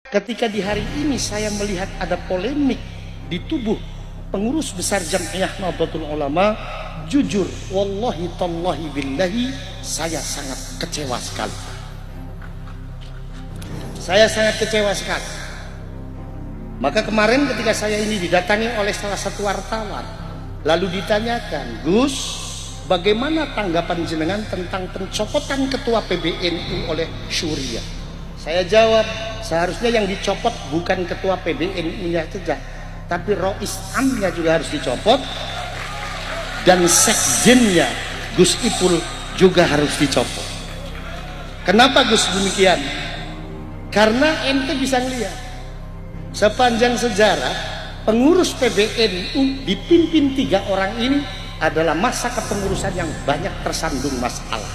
Ketika di hari ini saya melihat ada polemik di tubuh pengurus besar Jam'iyah Nahdlatul Ulama, jujur wallahi tallahi billahi saya sangat kecewa sekali. Saya sangat kecewa sekali. Maka kemarin ketika saya ini didatangi oleh salah satu wartawan, lalu ditanyakan, "Gus, bagaimana tanggapan jenengan tentang pencopotan ketua PBNU oleh Syuriah?" Saya jawab, seharusnya yang dicopot bukan ketua PBNU-nya saja, tapi Rois Amnya juga harus dicopot, dan sekjennya Gus Ipul juga harus dicopot. Kenapa Gus demikian? Karena ente bisa melihat sepanjang sejarah pengurus PBNU dipimpin 3 orang ini adalah masa kepengurusan yang banyak tersandung masalah.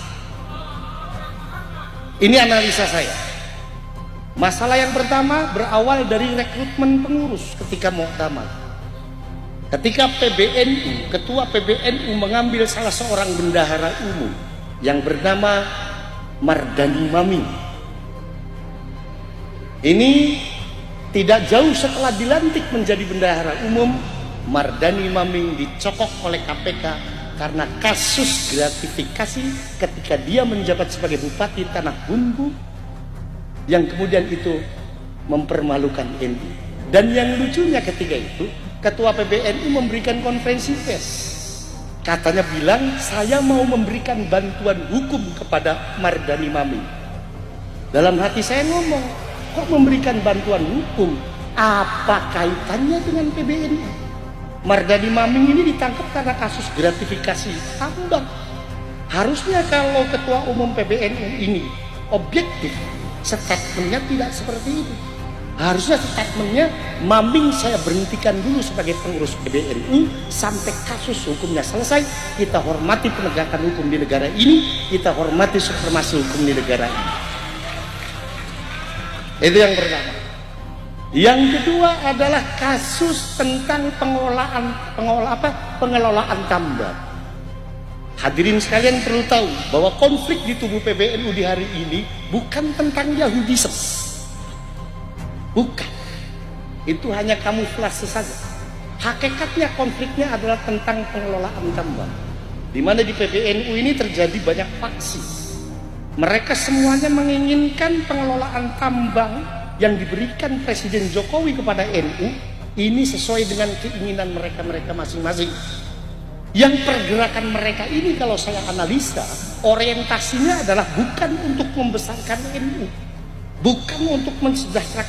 Ini analisa saya. Masalah yang pertama berawal dari rekrutmen pengurus ketika Muktamar. Ketika PBNU, ketua PBNU mengambil salah seorang bendahara umum yang bernama Mardani Maming. Ini tidak jauh setelah dilantik menjadi bendahara umum, Mardani Maming dicokok oleh KPK karena kasus gratifikasi ketika dia menjabat sebagai Bupati Tanah Bumbu, yang kemudian itu mempermalukan NU. Dan yang lucunya ketika itu ketua PBNU memberikan konferensi pers, katanya bilang, "Saya mau memberikan bantuan hukum kepada Mardani Maming." Dalam hati saya ngomong, kok memberikan bantuan hukum? Apa kaitannya dengan PBNU? Mardani Maming ini ditangkap karena kasus gratifikasi tambang. Harusnya kalau ketua umum PBNU ini objektif, statementnya tidak seperti itu. Harusnya statementnya, "Maming saya berhentikan dulu sebagai pengurus PBNU sampai kasus hukumnya selesai. Kita hormati penegakan hukum di negara ini, kita hormati supremasi hukum di negara ini." Itu yang pertama. Yang kedua adalah kasus tentang pengelolaan tambang. Hadirin sekalian perlu tahu bahwa konflik di tubuh PBNU di hari ini bukan tentang Yahudisme. Bukan. Itu hanya kamuflase saja. Hakikatnya konfliknya adalah tentang pengelolaan tambang. Di mana di PBNU ini terjadi banyak faksi. Mereka semuanya menginginkan pengelolaan tambang yang diberikan Presiden Jokowi kepada NU ini sesuai dengan keinginan mereka masing-masing. Yang pergerakan mereka ini kalau saya analisa, orientasinya adalah bukan untuk membesarkan NU, bukan untuk mensejahterakan